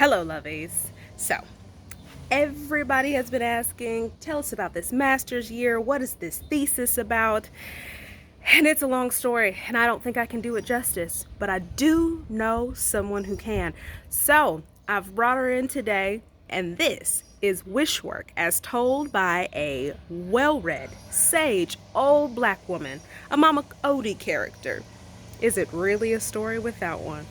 Hello, Lovies. So, everybody has been asking, tell us about this master's year. What is this thesis about? And it's a long story, and I don't think I can do it justice, but I do know someone who can. So, I've brought her in today, and this is Wish+Work as told by a well-read, sage, old black woman, a Mama Odie character. Is it really a story without one?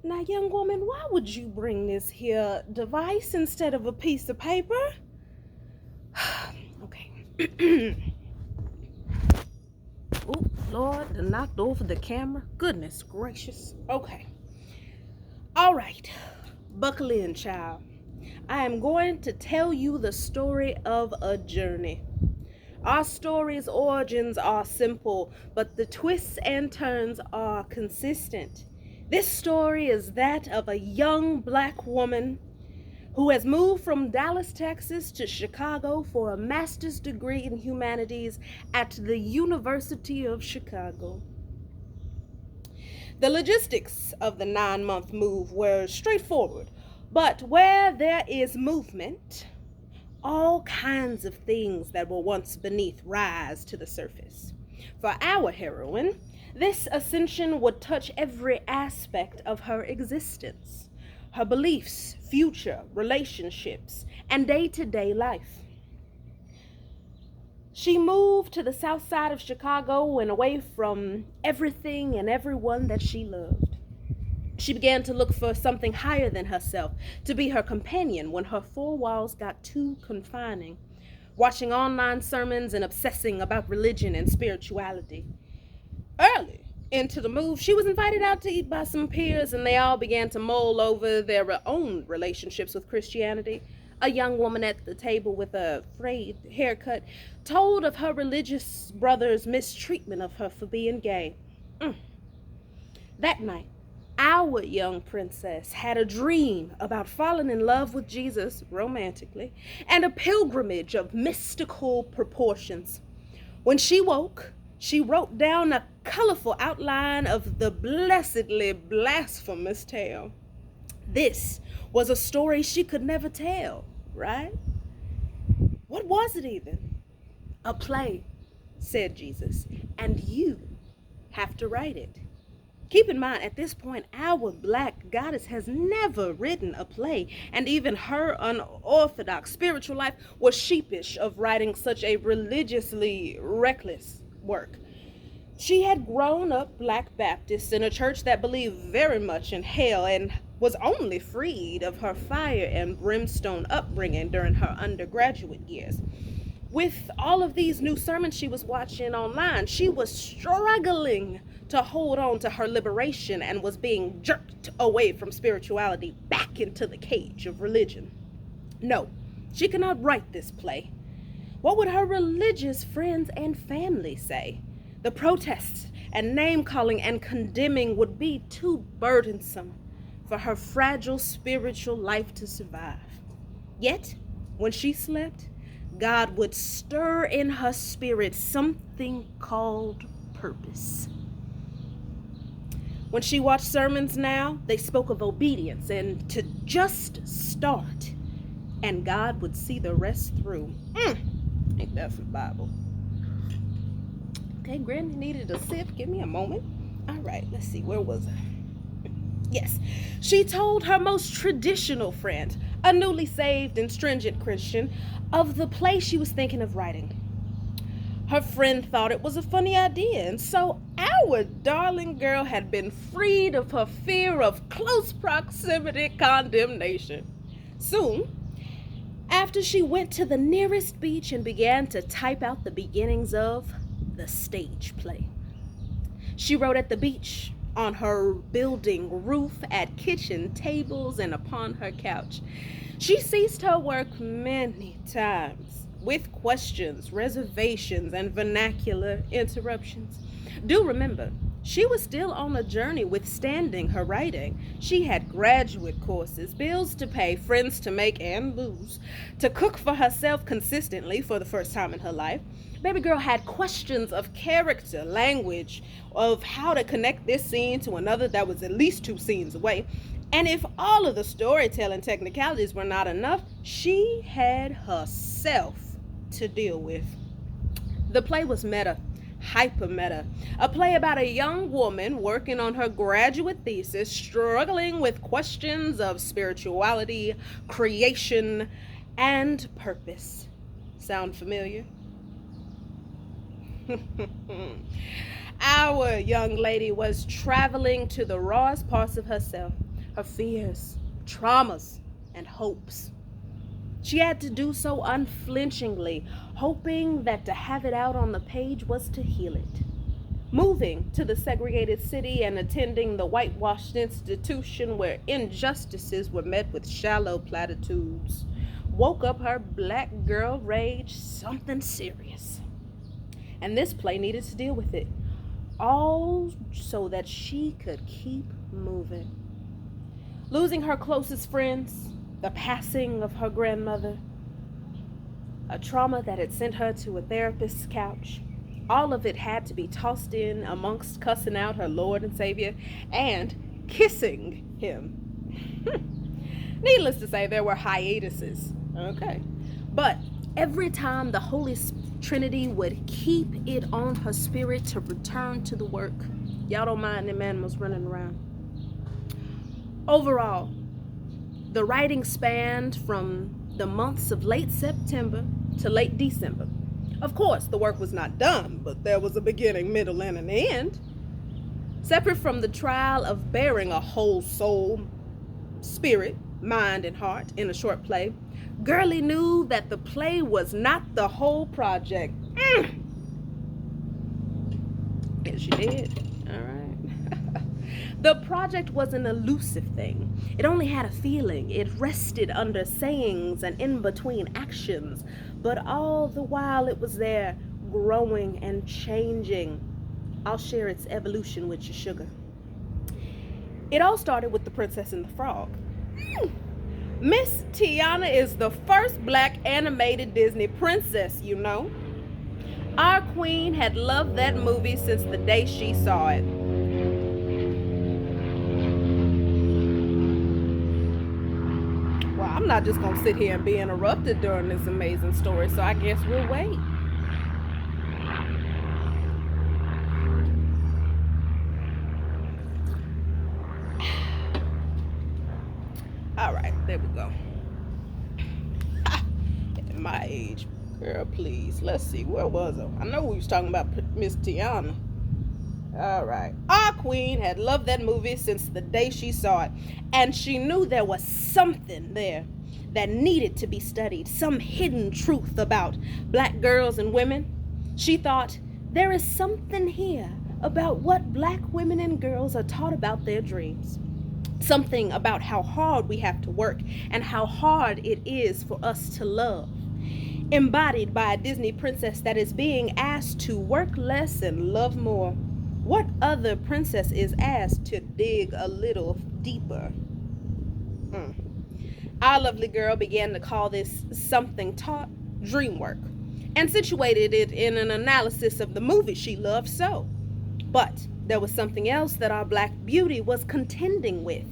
Now, young woman, why would you bring this here device instead of a piece of paper? Okay. Oh, Lord, I knocked over the camera. Goodness gracious. Okay. All right. Buckle in, child. I am going to tell you the story of a journey. Our story's origins are simple, but the twists and turns are consistent. This story is that of a young black woman who has moved from Dallas, Texas to Chicago for a master's degree in humanities at the University of Chicago. The logistics of the 9-month move were straightforward, but where there is movement, all kinds of things that were once beneath rise to the surface. For our heroine, this ascension would touch every aspect of her existence, her beliefs, future, relationships, and day-to-day life. She moved to the south side of Chicago and away from everything and everyone that she loved. She began to look for something higher than herself, to be her companion when her four walls got too confining, watching online sermons and obsessing about religion and spirituality. Early into the move, she was invited out to eat by some peers, and they all began to mull over their own relationships with Christianity. A young woman at the table with a frayed haircut told of her religious brother's mistreatment of her for being gay. That night, our young princess had a dream about falling in love with Jesus romantically and a pilgrimage of mystical proportions. When she woke, she wrote down a colorful outline of the blessedly blasphemous tale. This was a story she could never tell, right? What was it even? A play, said Jesus, and you have to write it. Keep in mind, at this point, our black goddess has never written a play, and even her unorthodox spiritual life was sheepish of writing such a religiously reckless work. She had grown up Black Baptist in a church that believed very much in hell and was only freed of her fire and brimstone upbringing during her undergraduate years. With all of these new sermons she was watching online, she was struggling to hold on to her liberation and was being jerked away from spirituality back into the cage of religion. No, she could not write this play. What would her religious friends and family say? The protests and name-calling and condemning would be too burdensome for her fragile spiritual life to survive. Yet, when she slept, God would stir in her spirit something called purpose. When she watched sermons now, they spoke of obedience and to just start, and God would see the rest through. Ain't that for the Bible? Okay, Granny needed a sip. Give me a moment. All right, let's see. Where was I? Yes, she told her most traditional friend, a newly saved and stringent Christian, of the play she was thinking of writing. Her friend thought it was a funny idea, and so our darling girl had been freed of her fear of close proximity condemnation. Soon, after she went to the nearest beach and began to type out the beginnings of the stage play. She wrote at the beach, on her building roof, at kitchen tables, and upon her couch. She ceased her work many times with questions, reservations, and vernacular interruptions. Do remember, She was still on a journey withstanding her writing. She had graduate courses, bills to pay, friends to make and lose, to cook for herself consistently for the first time in her life. Baby girl had questions of character, language, of how to connect this scene to another that was at least 2 scenes away. And if all of the storytelling technicalities were not enough, she had herself to deal with. The play was meta, hyper meta, a play about a young woman working on her graduate thesis, struggling with questions of spirituality, creation, and purpose. Sound familiar? Our young lady was traveling to the rawest parts of herself, her fears, traumas, and hopes. She had to do so unflinchingly, hoping that to have it out on the page was to heal it. Moving to the segregated city and attending the whitewashed institution where injustices were met with shallow platitudes woke up her black girl rage something serious. And this play needed to deal with it, all so that she could keep moving. Losing her closest friends, the passing of her grandmother, a trauma that had sent her to a therapist's couch, all of it had to be tossed in amongst cussing out her Lord and Savior and kissing him. Needless to say, there were hiatuses, okay? But every time the Holy Trinity would keep it on her spirit to return to the work. Y'all don't mind them animals running around. Overall, the writing spanned from the months of late September to late December. Of course, the work was not done, but there was a beginning, middle, and an end. Separate from the trial of bearing a whole soul, spirit, mind, and heart in a short play, Girlie knew that the play was not the whole project. Yes, she did. All right. The project was an elusive thing. It only had a feeling. It rested under sayings and in between actions. But all the while it was there, growing and changing. I'll share its evolution with you, sugar. It all started with The Princess and the Frog. Miss Tiana is the first black animated Disney princess, you know. Our queen had loved that movie since the day she saw it. Well, I'm not just gonna sit here and be interrupted during this amazing story, so I guess we'll wait. All right, there we go. At my age, girl, please. Let's see, where was I? I know we was talking about Miss Tiana. All right. Our queen had loved that movie since the day she saw it, and she knew there was something there that needed to be studied, some hidden truth about black girls and women. She thought, there is something here about what black women and girls are taught about their dreams. Something about how hard we have to work and how hard it is for us to love. Embodied by a Disney princess that is being asked to work less and love more. What other princess is asked to dig a little deeper? Our lovely girl began to call this something taught dream work and situated it in an analysis of the movie she loved so. But there was something else that our black beauty was contending with.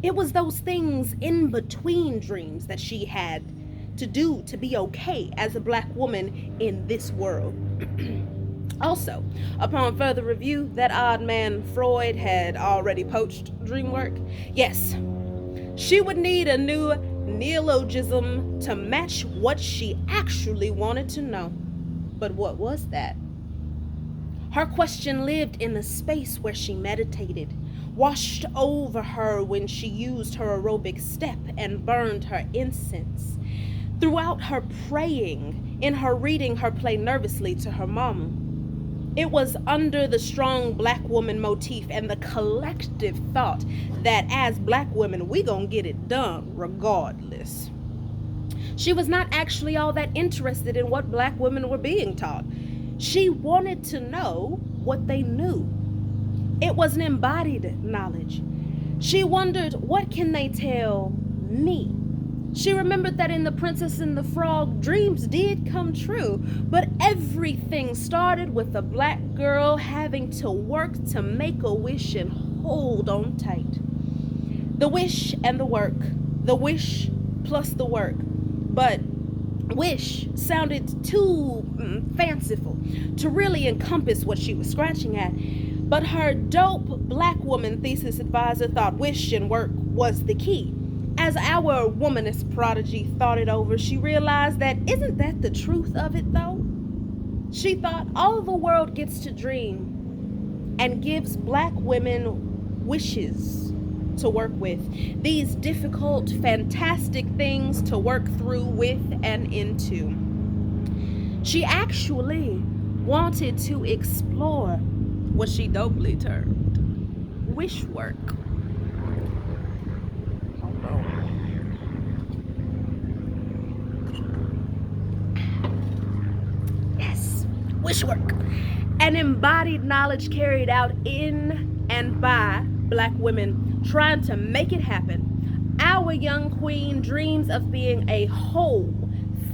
It was those things in between dreams that she had to do to be okay as a black woman in this world. Also, upon further review, that odd man Freud had already poached dream work. Yes, she would need a new neologism to match what she actually wanted to know. But what was that? Her question lived in the space where she meditated, washed over her when she used her aerobic step and burned her incense. Throughout her praying, in her reading her play nervously to her mama. It was under the strong black woman motif and the collective thought that as black women, we gonna get it done regardless. She was not actually all that interested in what black women were being taught. She wanted to know what they knew. It was an embodied knowledge. She wondered, what can they tell me? She remembered that in The Princess and the Frog, dreams did come true, but everything started with a black girl having to work to make a wish and hold on tight. The wish and the work, the wish plus the work. But wish sounded too fanciful to really encompass what she was scratching at. But her dope black woman thesis advisor thought wish and work was the key. As our womanist prodigy thought it over, she realized that isn't that the truth of it though? She thought all the world gets to dream and gives black women wishes to work with. These difficult, fantastic things to work through with and into. She actually wanted to explore what she dopely termed wish work. Yes, wish work. An embodied knowledge carried out in and by black women trying to make it happen. Our young queen dreams of being a whole,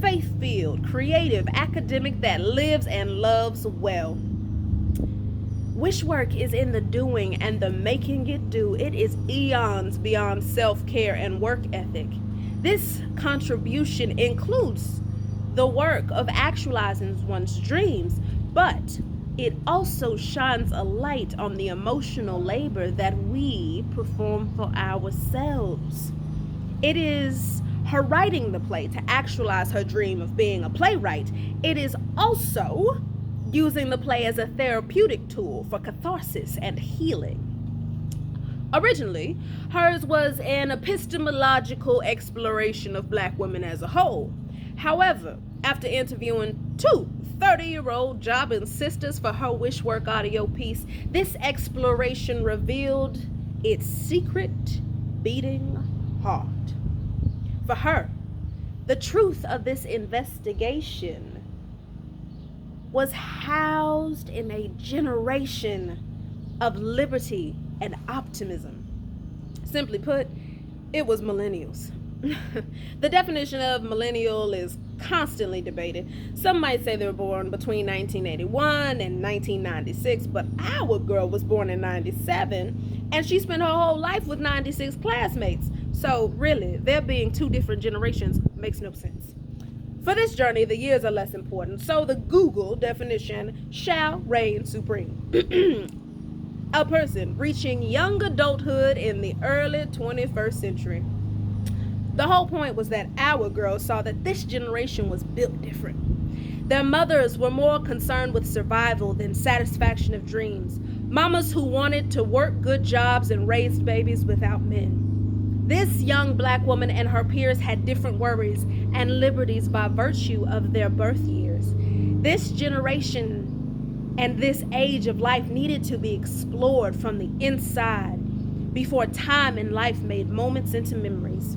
faith-filled, creative academic that lives and loves well. Wish work is in the doing and the making it do. It is eons beyond self-care and work ethic. This contribution includes the work of actualizing one's dreams, but it also shines a light on the emotional labor that we perform for ourselves. It is her writing the play to actualize her dream of being a playwright. It is also using the play as a therapeutic tool for catharsis and healing. Originally, hers was an epistemological exploration of black women as a whole. However, after interviewing two 30-year-old jobbing sisters for her wish work audio piece, this exploration revealed its secret beating heart. For her, the truth of this investigation was housed in a generation of liberty and optimism. Simply put, it was millennials. The definition of millennial is constantly debated. Some might say they were born between 1981 and 1996, but our girl was born in 97, and she spent her whole life with 96 classmates. So really, there being two different generations makes no sense. For this journey, the years are less important, so the Google definition shall reign supreme. A person reaching young adulthood in the early 21st century. The whole point was that our girls saw that this generation was built different. Their mothers were more concerned with survival than satisfaction of dreams. Mamas who wanted to work good jobs and raised babies without men. This young black woman and her peers had different worries and liberties by virtue of their birth years. This generation and this age of life needed to be explored from the inside before time and life made moments into memories.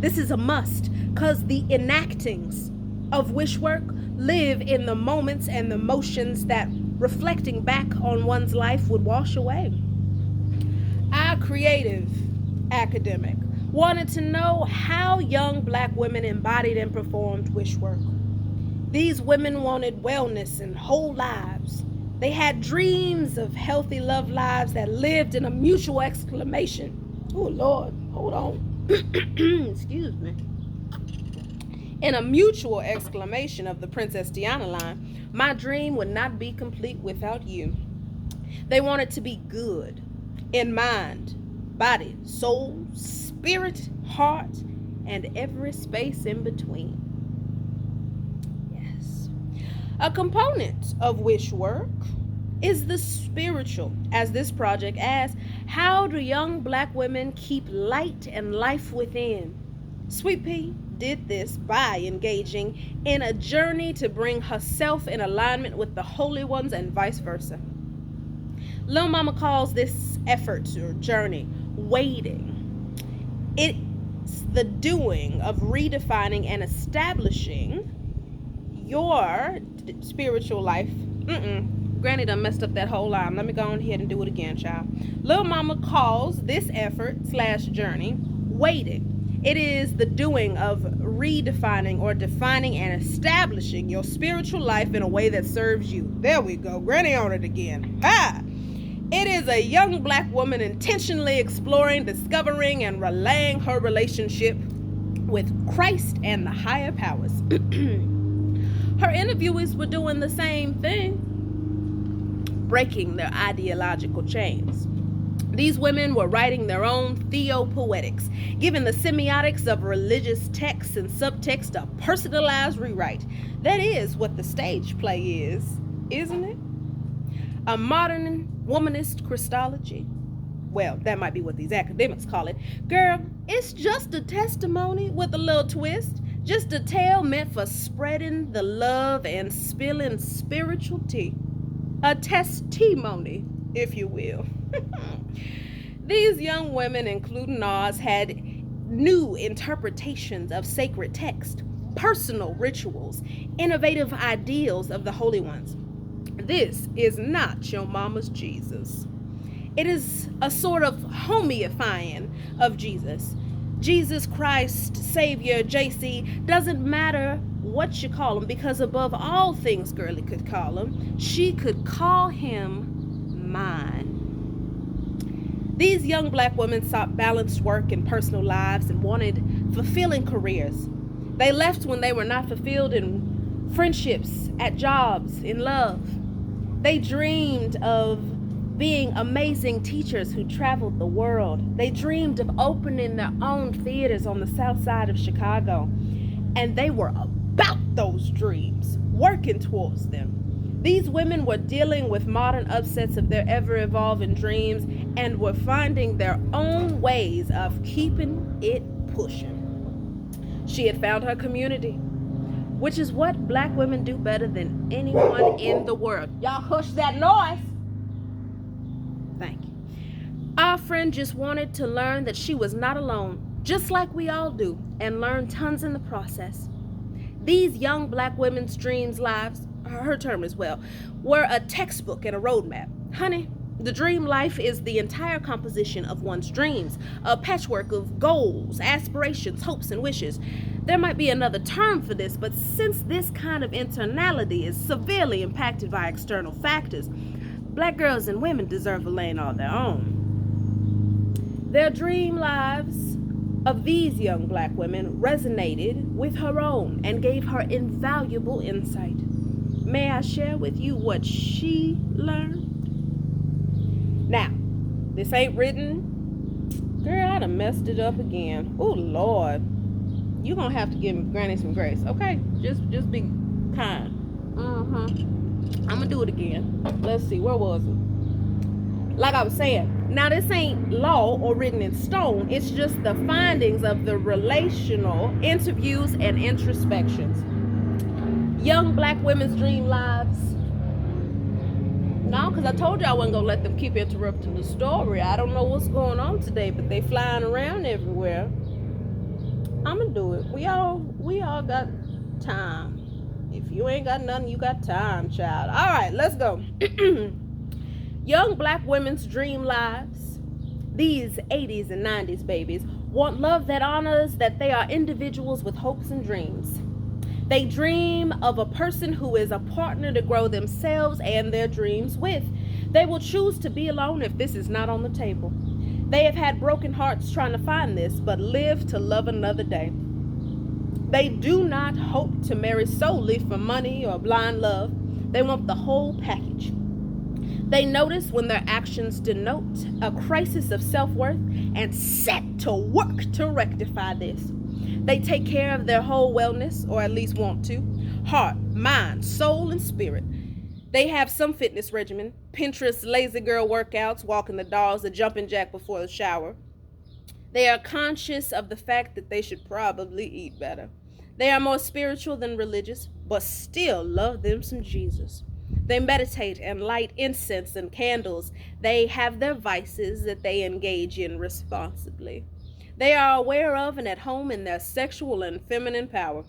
This is a must, because the enactings of wish work live in the moments and the motions that reflecting back on one's life would wash away. Our creative academic wanted to know how young black women embodied and performed wish work. These women wanted wellness and whole lives. They had dreams of healthy love lives that lived in a mutual exclamation. Oh Lord, hold on. Excuse me. In a mutual exclamation of the Princess Diana line, my dream would not be complete without you. They wanted to be good in mind, body, soul, spirit, heart, and every space in between. Yes. A component of wish work is the spiritual. As this project asks, how do young black women keep light and life within? Sweet Pea did this by engaging in a journey to bring herself in alignment with the holy ones and vice versa. Lil Mama calls this effort or journey waiting. It's the doing of redefining and establishing your spiritual life. Granny done messed up that whole line. Let me go on ahead and do it again, child. Lil Mama calls this effort / journey waiting. It is the doing of redefining or defining and establishing your spiritual life in a way that serves you. There we go. Granny on it again. Ha! It is a young black woman intentionally exploring, discovering, and relaying her relationship with Christ and the higher powers. Her interviewees were doing the same thing, breaking their ideological chains. These women were writing their own theopoetics, giving the semiotics of religious texts and subtext a personalized rewrite. That is what the stage play is, isn't it? A modern womanist Christology. Well, that might be what these academics call it. Girl, it's just a testimony with a little twist. Just a tale meant for spreading the love and spilling spiritual tea. A testimony, if you will. These young women, including Oz, had new interpretations of sacred text, personal rituals, innovative ideals of the holy ones. This is not your mama's Jesus. It is a sort of homeophying of Jesus. Jesus Christ, Savior, JC, doesn't matter what you call him, because above all things Girlie could call him, she could call him mine. These young black women sought balanced work and personal lives and wanted fulfilling careers. They left when they were not fulfilled in friendships, at jobs, in love. They dreamed of being amazing teachers who traveled the world. They dreamed of opening their own theaters on the south side of Chicago. And they were about those dreams, working towards them. These women were dealing with modern upsets of their ever-evolving dreams and were finding their own ways of keeping it pushing. She had found her community, which is what black women do better than anyone in the world. Y'all hush that noise. Thank you. Our friend just wanted to learn that she was not alone, just like we all do, and learn tons in the process. These young black women's dreams lives, her term as well, were a textbook and a roadmap. Honey, the dream life is the entire composition of one's dreams, a patchwork of goals, aspirations, hopes, and wishes. There might be another term for this, but since this kind of internality is severely impacted by external factors, black girls and women deserve a lane all their own. Their dream lives of these young black women resonated with her own and gave her invaluable insight. May I share with you what she learned? Now, this ain't written. Girl, I done messed it up again. Oh, Lord. You're going to have to give Granny some grace, okay? Just be kind. I'm going to do it again. Let's see, where was it? Like I was saying, now this ain't law or written in stone. It's just the findings of the relational interviews and introspections. Young black women's dream lives. No, because I told you I wasn't going to let them keep interrupting the story. I don't know what's going on today, but they flying around everywhere. I'm going to do it. We all got time. If you ain't got nothing, you got time, child. All right, let's go. Young black women's dream lives, these 80s and 90s babies, want love that honors that they are individuals with hopes and dreams. They dream of a person who is a partner to grow themselves and their dreams with. They will choose to be alone if this is not on the table. They have had broken hearts trying to find this, but live to love another day. They do not hope to marry solely for money or blind love. They want the whole package. They notice when their actions denote a crisis of self-worth and set to work to rectify this. They take care of their whole wellness, or at least want to. Heart, mind, soul, and spirit. They have some fitness regimen. Pinterest lazy girl workouts, walking the dogs, the jumping jack before the shower. They are conscious of the fact that they should probably eat better. They are more spiritual than religious, but still love them some Jesus. They meditate and light incense and candles. They have their vices that they engage in responsibly. They are aware of and at home in their sexual and feminine power.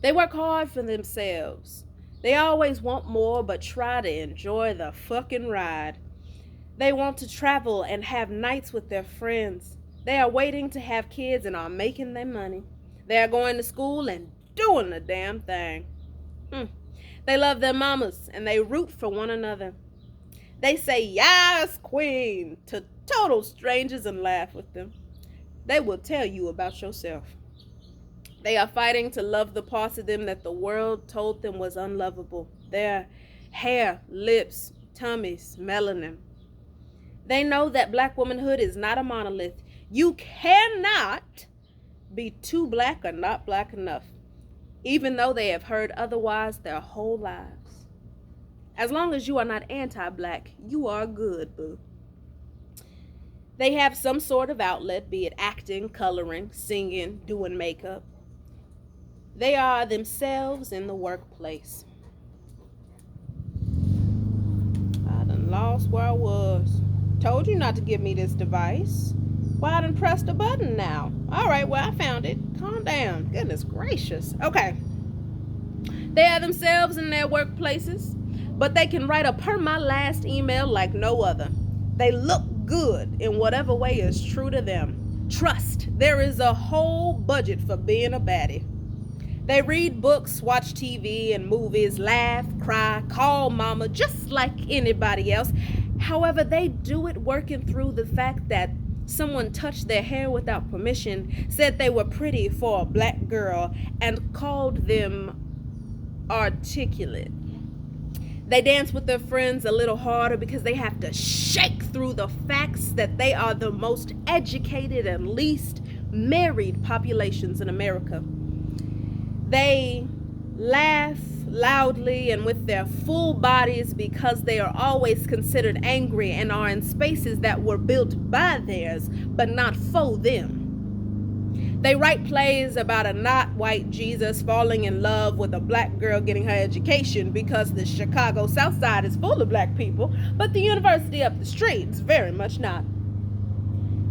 They work hard for themselves. They always want more but try to enjoy the fucking ride. They want to travel and have nights with their friends. They are waiting to have kids and are making their money. They are going to school and doing the damn thing. They love their mamas and they root for one another. They say, "Yes, queen," to total strangers and laugh with them. They will tell you about yourself. They are fighting to love the parts of them that the world told them was unlovable. Their hair, lips, tummies, melanin. They know that black womanhood is not a monolith. You cannot be too black or not black enough, even though they have heard otherwise their whole lives. As long as you are not anti-black, you are good, boo. They have some sort of outlet, be it acting, coloring, singing, doing makeup. They are themselves in the workplace. I done lost where I was. Told you not to give me this device. Well, I done pressed a button now. All right, well, I found it. Calm down. Goodness gracious. Okay. They are themselves in their workplaces, but they can write a per my last email like no other. They look good in whatever way is true to them. Trust, there is a whole budget for being a baddie. They read books, watch TV and movies, laugh, cry, call mama, just like anybody else. However, they do it working through the fact that someone touched their hair without permission, said they were pretty for a black girl, and called them articulate. They dance with their friends a little harder because they have to shake through the facts that they are the most educated and least married populations in America. They laugh loudly and with their full bodies because they are always considered angry and are in spaces that were built by theirs but not for them. They write plays about a not white Jesus falling in love with a black girl getting her education because the Chicago South Side is full of black people, but the university up the street is very much not.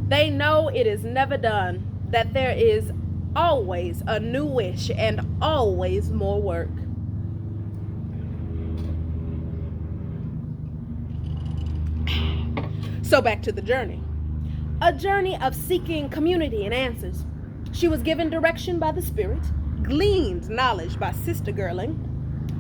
They know it is never done, that there is always a new wish and always more work. So back to the journey. A journey of seeking community and answers. She was given direction by the Spirit, gleaned knowledge by sister girling,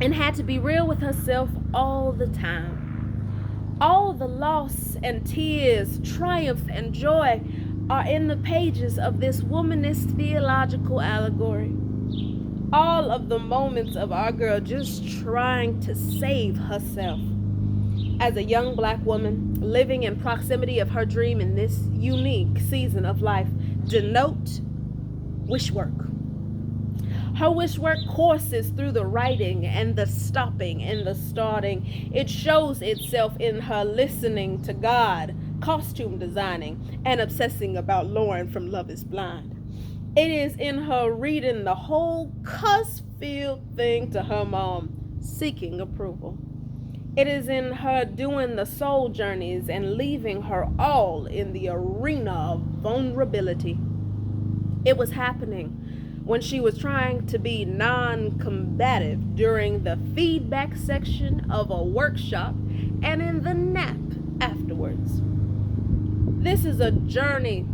and had to be real with herself all the time. All the loss and tears, triumph and joy are in the pages of this womanist theological allegory. All of the moments of our girl just trying to save herself. As a young black woman living in proximity of her dream in this unique season of life, denote Wish+Work. Her Wish+Work courses through the writing and the stopping and the starting. It shows itself in her listening to God, costume designing, and obsessing about Lauren from Love is Blind. It is in her reading the whole cuss-filled thing to her mom, seeking approval. It is in her doing the soul journeys and leaving her all in the arena of vulnerability. It was happening when she was trying to be non-combative during the feedback section of a workshop and in the nap afterwards. This is a journey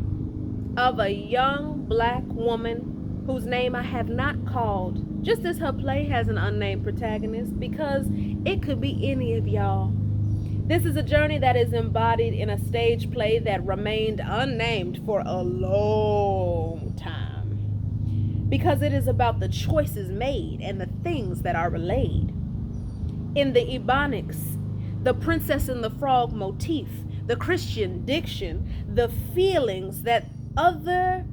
of a young black woman whose name I have not called, just as her play has an unnamed protagonist, because it could be any of y'all. This is a journey that is embodied in a stage play that remained unnamed for a long time, because it is about the choices made and the things that are relayed. In the Ebonics, the Princess and the Frog motif, the Christian diction, the feelings that other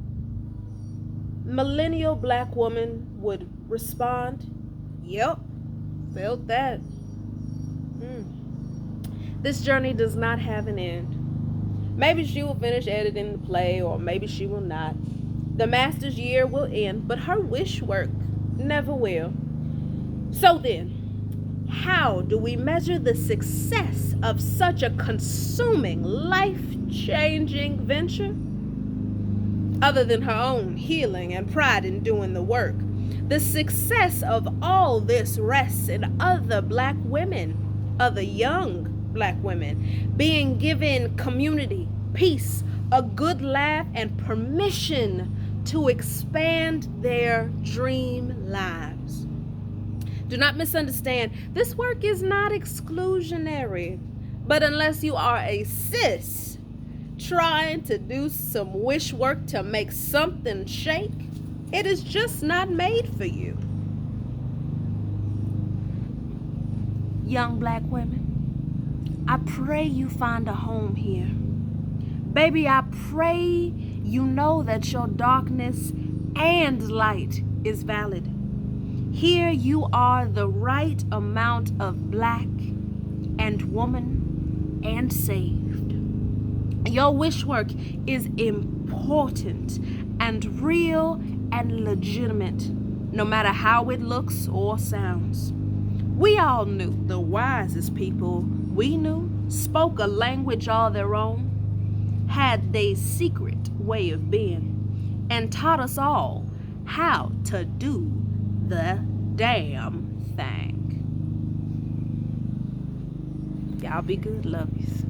millennial black woman would respond, "Yep, felt that." This journey does not have an end. Maybe she will finish editing the play, or maybe she will not. The master's year will end, but her Wish+Work never will. So then, how do we measure the success of such a consuming, life-changing venture? Other than her own healing and pride in doing the work, The success of all this rests in other black women, other young black women, being given community, peace, a good laugh, and permission to expand their dream lives. Do not misunderstand, this work is not exclusionary, but unless you are a cis trying to do some wish work to make something shake, it is just not made for you. Young black women, I pray you find a home here. Baby, I pray you know that your darkness and light is valid. Here you are the right amount of black and woman and saved. Your wish work is important and real and legitimate, no matter how it looks or sounds. We all knew the wisest people we knew spoke a language all their own, had their secret way of being, and taught us all how to do the damn thing. Y'all be good, lovies.